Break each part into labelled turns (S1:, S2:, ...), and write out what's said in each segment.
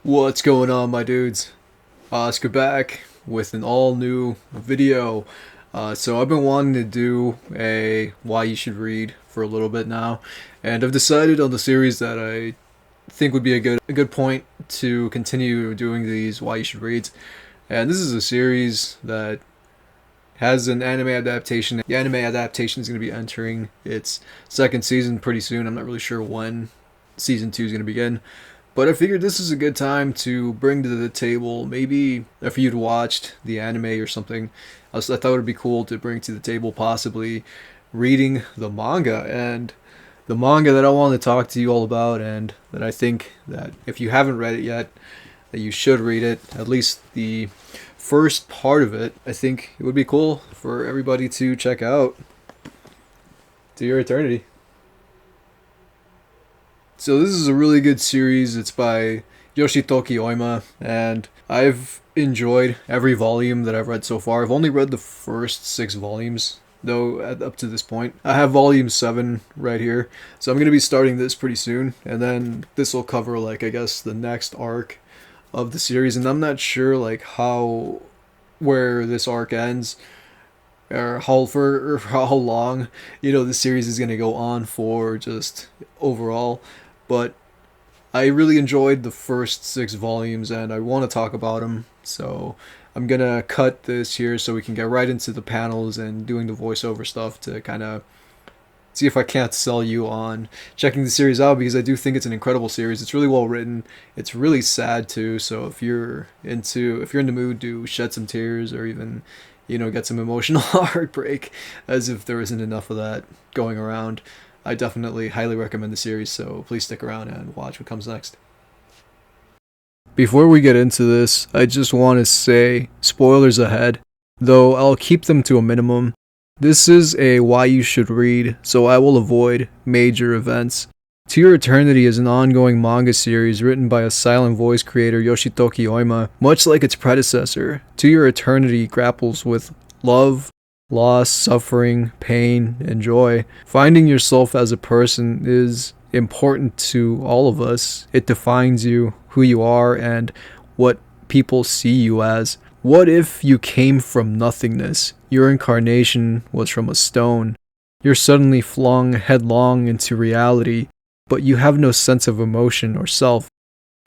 S1: What's going on, my dudes? Oscar back with an all new video. So I've been wanting to do a why you should read for a little bit now, and I've decided on the series that I think would be a good point to continue doing these why you should reads. And this is a series that has an anime adaptation. The anime adaptation is going to be entering its second season pretty soon. I'm not really sure when season 2 is going to begin. But I figured this is a good time to bring to the table, maybe if you'd watched the anime or something, I thought it would be cool to bring to the table possibly reading the manga. And the manga that I want to talk to you all about, and that I think that if you haven't read it yet, that you should read it, at least the first part of it. I think it would be cool for everybody to check out. To Your Eternity. So this is a really good series. It's by Yoshitoki Oima, and I've enjoyed every volume that I've read so far. I've only read the first 6 volumes, though, up to this point. I have volume 7 right here, so I'm going to be starting this pretty soon, and then this will cover, like, I guess, the next arc of the series, and I'm not sure, like, where this arc ends, or how long, the series is going to go on for, just overall. But I really enjoyed the first 6 volumes, and I want to talk about them. So I'm gonna cut this here so we can get right into the panels and doing the voiceover stuff to kind of see if I can't sell you on checking the series out, because I do think it's an incredible series. It's really well written. It's really sad too. So if you're in the mood to shed some tears, or even get some emotional heartbreak, as if there isn't enough of that going around, I definitely highly recommend the series, so please stick around and watch what comes next. Before we get into this, I just want to say, spoilers ahead, though I'll keep them to a minimum. This is a why you should read, so I will avoid major events. To Your Eternity is an ongoing manga series written by a silent voice creator, Yoshitoki Oima. Much like its predecessor, To Your Eternity grapples with love, loss, suffering, pain, and joy. Finding yourself as a person is important to all of us. It defines you, who you are, and what people see you as. What if you came from nothingness? Your incarnation was from a stone. You're suddenly flung headlong into reality, but you have no sense of emotion or self,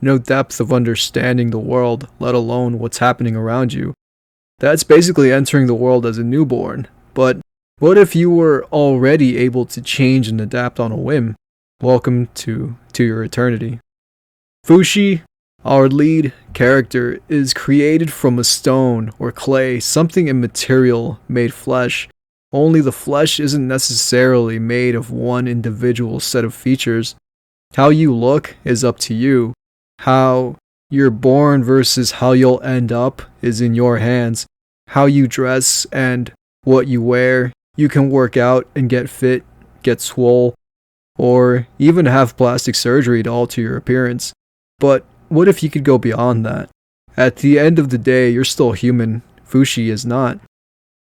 S1: no depth of understanding the world, let alone what's happening around you. That's basically entering the world as a newborn. But what if you were already able to change and adapt on a whim? Welcome to Your Eternity. Fushi, our lead character, is created from a stone or clay, something immaterial made flesh. Only the flesh isn't necessarily made of one individual set of features. How you look is up to you. How you're born versus how you'll end up is in your hands. How you dress and what you wear, you can work out and get fit, get swole, or even have plastic surgery to alter your appearance. But what if you could go beyond that? At the end of the day, you're still human. Fushi is not.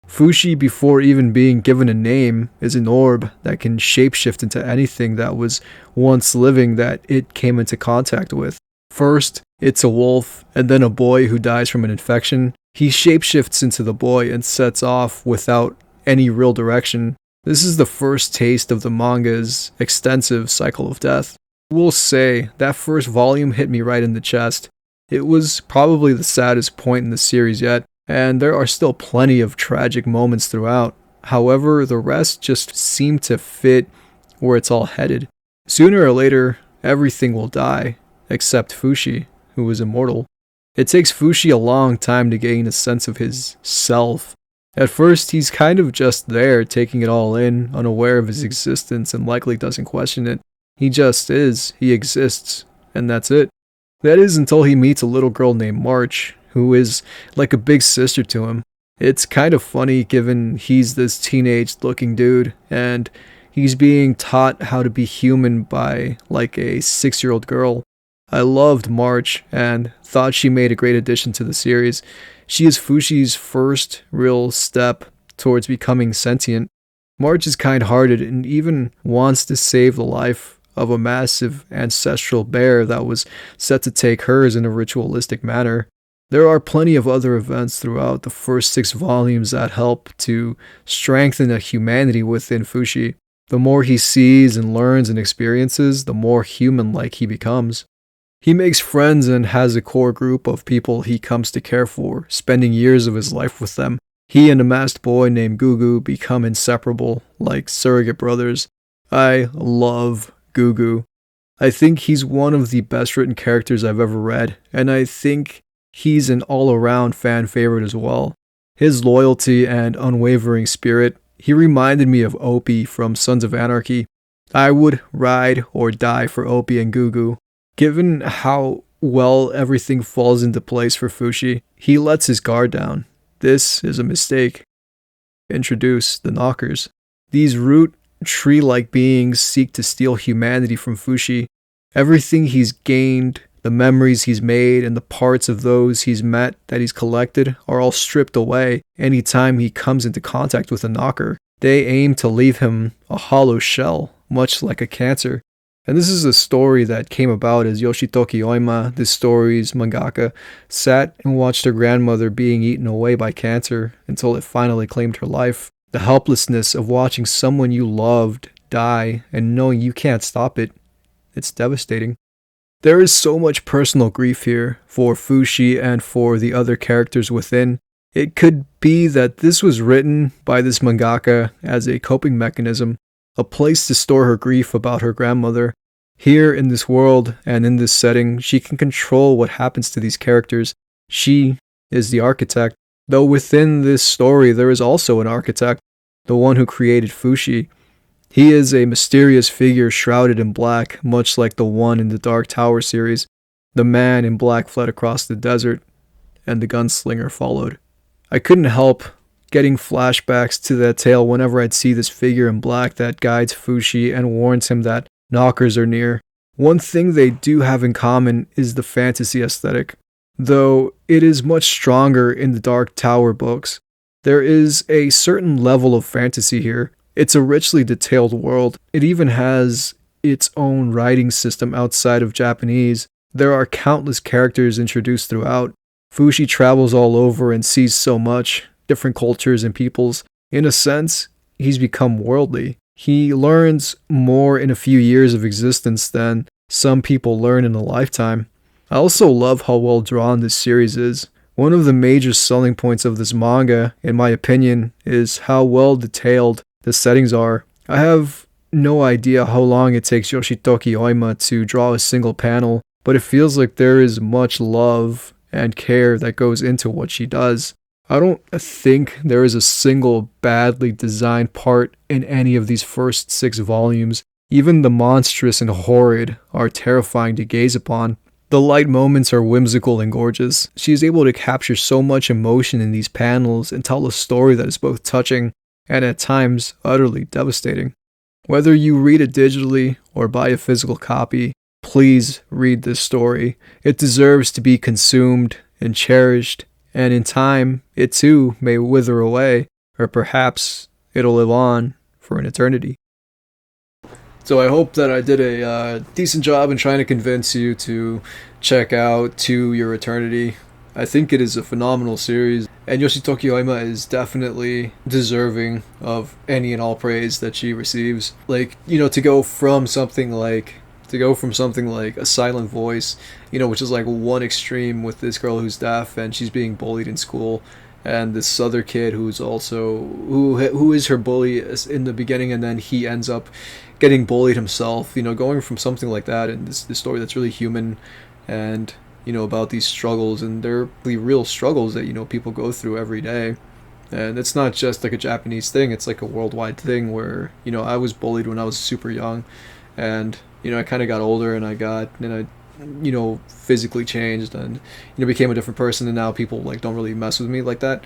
S1: Fushi, before even being given a name, is an orb that can shapeshift into anything that was once living that it came into contact with. First, it's a wolf, and then a boy who dies from an infection. He shapeshifts into the boy and sets off without any real direction. This is the first taste of the manga's extensive cycle of death. We'll say that first volume hit me right in the chest. It was probably the saddest point in the series yet, and there are still plenty of tragic moments throughout. However, the rest just seem to fit where it's all headed. Sooner or later, everything will die, except Fushi, who is immortal. It takes Fushi a long time to gain a sense of his self. At first, he's kind of just there, taking it all in, unaware of his existence, and likely doesn't question it. He just is, he exists, and that's it. That is until he meets a little girl named March, who is like a big sister to him. It's kind of funny given he's this teenage-looking dude, and he's being taught how to be human by like a 6-year-old girl. I loved March and thought she made a great addition to the series. She is Fushi's first real step towards becoming sentient. March is kind-hearted and even wants to save the life of a massive ancestral bear that was set to take hers in a ritualistic manner. There are plenty of other events throughout the first 6 volumes that help to strengthen the humanity within Fushi. The more he sees and learns and experiences, the more human-like he becomes. He makes friends and has a core group of people he comes to care for, spending years of his life with them. He and a masked boy named Gugu become inseparable, like surrogate brothers. I love Gugu. I think he's one of the best written characters I've ever read, and I think he's an all-around fan favorite as well. His loyalty and unwavering spirit, he reminded me of Opie from Sons of Anarchy. I would ride or die for Opie and Gugu. Given how well everything falls into place for Fushi, he lets his guard down. This is a mistake. Introduce the Knockers. These root, tree-like beings seek to steal humanity from Fushi. Everything he's gained, the memories he's made, and the parts of those he's met that he's collected are all stripped away anytime he comes into contact with a Knocker. They aim to leave him a hollow shell, much like a cancer. And this is a story that came about as Yoshitoki Oima, this story's mangaka, sat and watched her grandmother being eaten away by cancer until it finally claimed her life. The helplessness of watching someone you loved die and knowing you can't stop it, it's devastating. There is so much personal grief here for Fushi and for the other characters within. It could be that this was written by this mangaka as a coping mechanism, a place to store her grief about her grandmother. Here in this world and in this setting, she can control what happens to these characters. She is the architect. Though within this story there is also an architect, the one who created Fushi. He is a mysterious figure shrouded in black, much like the one in the Dark Tower series. The man in black fled across the desert, and the gunslinger followed. I couldn't help getting flashbacks to that tale whenever I'd see this figure in black that guides Fushi and warns him that Knockers are near. One thing they do have in common is the fantasy aesthetic, though it is much stronger in the Dark Tower books. There is a certain level of fantasy here. It's a richly detailed world. It even has its own writing system outside of Japanese. There are countless characters introduced throughout. Fushi travels all over and sees so much, different cultures and peoples. In a sense, he's become worldly. He learns more in a few years of existence than some people learn in a lifetime. I also love how well drawn this series is. One of the major selling points of this manga, in my opinion, is how well detailed the settings are. I have no idea how long it takes Yoshitoki Oima to draw a single panel, but it feels like there is much love and care that goes into what she does. I don't think there is a single badly designed part in any of these first 6 volumes. Even the monstrous and horrid are terrifying to gaze upon. The light moments are whimsical and gorgeous. She is able to capture so much emotion in these panels and tell a story that is both touching and at times utterly devastating. Whether you read it digitally or buy a physical copy, please read this story. It deserves to be consumed and cherished, and in time, it too may wither away, or perhaps it'll live on for an eternity. So I hope that I did a decent job in trying to convince you to check out To Your Eternity. I think it is a phenomenal series, and Yoshitoki Oima is definitely deserving of any and all praise that she receives. Like, to go from something like A Silent Voice, which is like one extreme with this girl who's deaf and she's being bullied in school, and this other kid who's also who is her bully in the beginning, and then he ends up getting bullied himself. Going from something like that and this story that's really human and about these struggles, and they're the real struggles that people go through every day. And it's not just like a Japanese thing, it's like a worldwide thing where I was bullied when I was super young, and I kind of got older and I physically changed and became a different person, and now people don't really mess with me like that.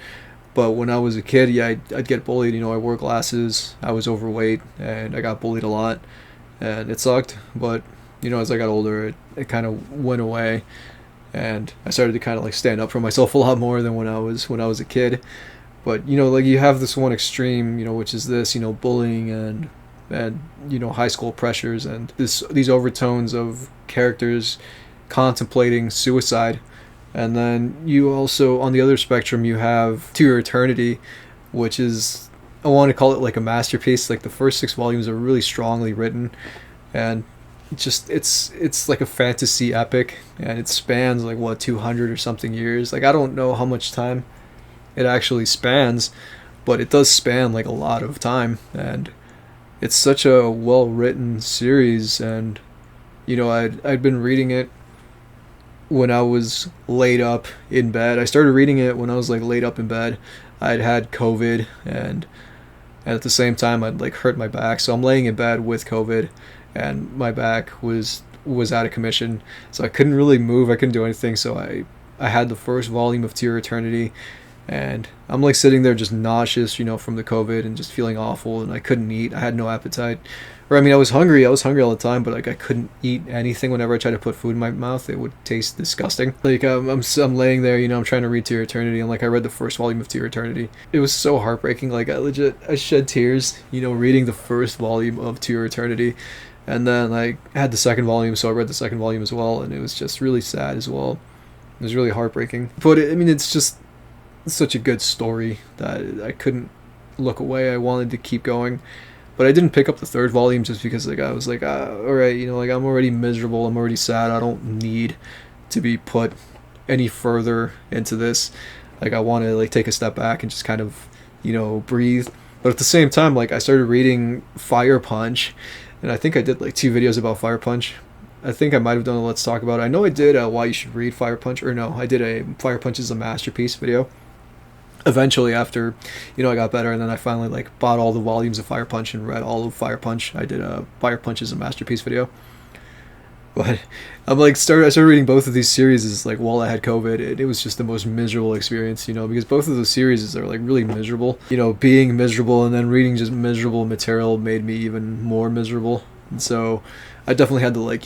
S1: But when I was a kid, I'd get bullied. I wore glasses, I was overweight, and I got bullied a lot, and it sucked. But as I got older, it kind of went away, and I started to kind of stand up for myself a lot more than when I was a kid. But you have this one extreme, which is this bullying and and high school pressures and these overtones of characters contemplating suicide. And then you also, on the other spectrum, you have To Your Eternity, which is, I want to call it like a masterpiece. Like the first 6 volumes are really strongly written, and it's like a fantasy epic, and it spans like what 200 or something years. Like I don't know how much time it actually spans, but it does span like a lot of time, and it's such a well written series. And I'd been reading it when I was laid up in bed. I started reading it when I was like laid up in bed. I'd had COVID, and at the same time I'd like hurt my back, so I'm laying in bed with COVID, and my back was out of commission, so I couldn't really move, I couldn't do anything. So I had the first volume of To Your Eternity, and I'm like sitting there just nauseous, from the COVID, and just feeling awful, and I couldn't eat. I had no appetite. Or I mean, I was hungry all the time, but like I couldn't eat anything. Whenever I tried to put food in my mouth, it would taste disgusting. Like I'm laying there, I'm trying to read To Your Eternity, and like I read the first volume of To Your Eternity. It was so heartbreaking. Like I shed tears, reading the first volume of To Your Eternity, and then I had the second volume, so I read the second volume as well, and it was just really sad as well. It was really heartbreaking. But it's just such a good story that I couldn't look away. I wanted to keep going. But I didn't pick up the third volume just because like I was like, alright, like I'm already miserable, I'm already sad, I don't need to be put any further into this. Like I want to like take a step back and just kind of, breathe. But at the same time, like I started reading Fire Punch, and I think I did like 2 videos about Fire Punch. I think I might have done a Let's Talk About It. I know I did Why You Should Read Fire Punch, or no, I did a Fire Punch is a Masterpiece video. Eventually, after I got better, and then I finally like bought all the volumes of Fire Punch and read all of Fire Punch. I did a Fire Punch is a Masterpiece video. But I started reading both of these series like while I had COVID, and it was just the most miserable experience, because both of those series are like really miserable. Being miserable and then reading just miserable material made me even more miserable. And so I definitely had to like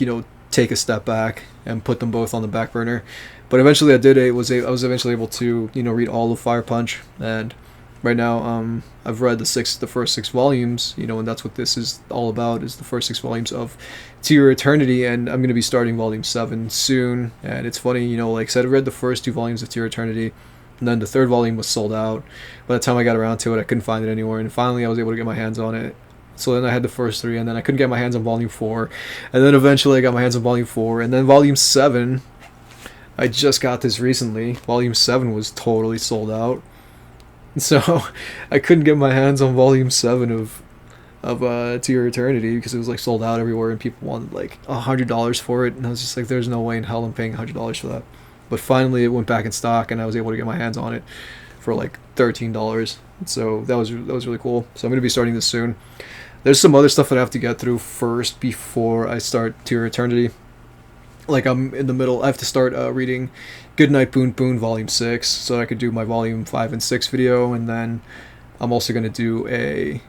S1: take a step back and put them both on the back burner. But eventually I was eventually able to read all of Fire Punch, and right now I've read the first 6 volumes, and that's what this is all about, is the first 6 volumes of To Your Eternity, and I'm going to be starting volume 7 soon. And it's funny, like I said, I read the first 2 volumes of To Your Eternity, and then the third volume was sold out. By the time I got around to it, I couldn't find it anywhere, and finally I was able to get my hands on it. So then I had the first 3, and then I couldn't get my hands on volume 4, and then eventually I got my hands on volume 4, and then volume 7, I just got this recently. Volume 7 was totally sold out. So I couldn't get my hands on volume 7 of To Your Eternity because it was like sold out everywhere, and people wanted like $100 for it, and I was just like, there's no way in hell I'm paying $100 for that. But finally it went back in stock, and I was able to get my hands on it for like $13. So that was really cool. So I'm going to be starting this soon. There's some other stuff that I have to get through first before I start To Your Eternity. Like I'm in the middle, I have to start reading Goodnight Boon Boon Volume 6 so I could do my Volume 5 and 6 video, and then I'm also going to do a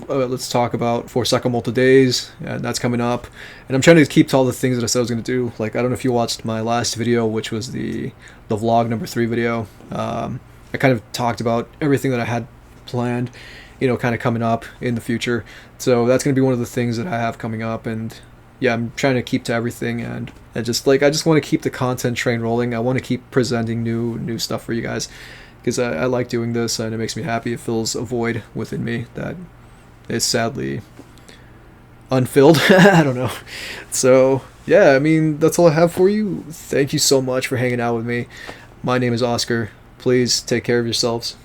S1: Let's Talk About For Sakamoto Days, and that's coming up. And I'm trying to keep to all the things that I said I was going to do. Like I don't know if you watched my last video, which was the vlog number 3 video. I kind of talked about everything that I had planned, kind of coming up in the future. So that's going to be one of the things that I have coming up, and yeah, I'm trying to keep to everything, and I just want to keep the content train rolling. I want to keep presenting new stuff for you guys, because I like doing this, and it makes me happy. It fills a void within me that is sadly unfilled. I don't know. So yeah, that's all I have for you. Thank you so much for hanging out with me. My name is Oscar. Please take care of yourselves.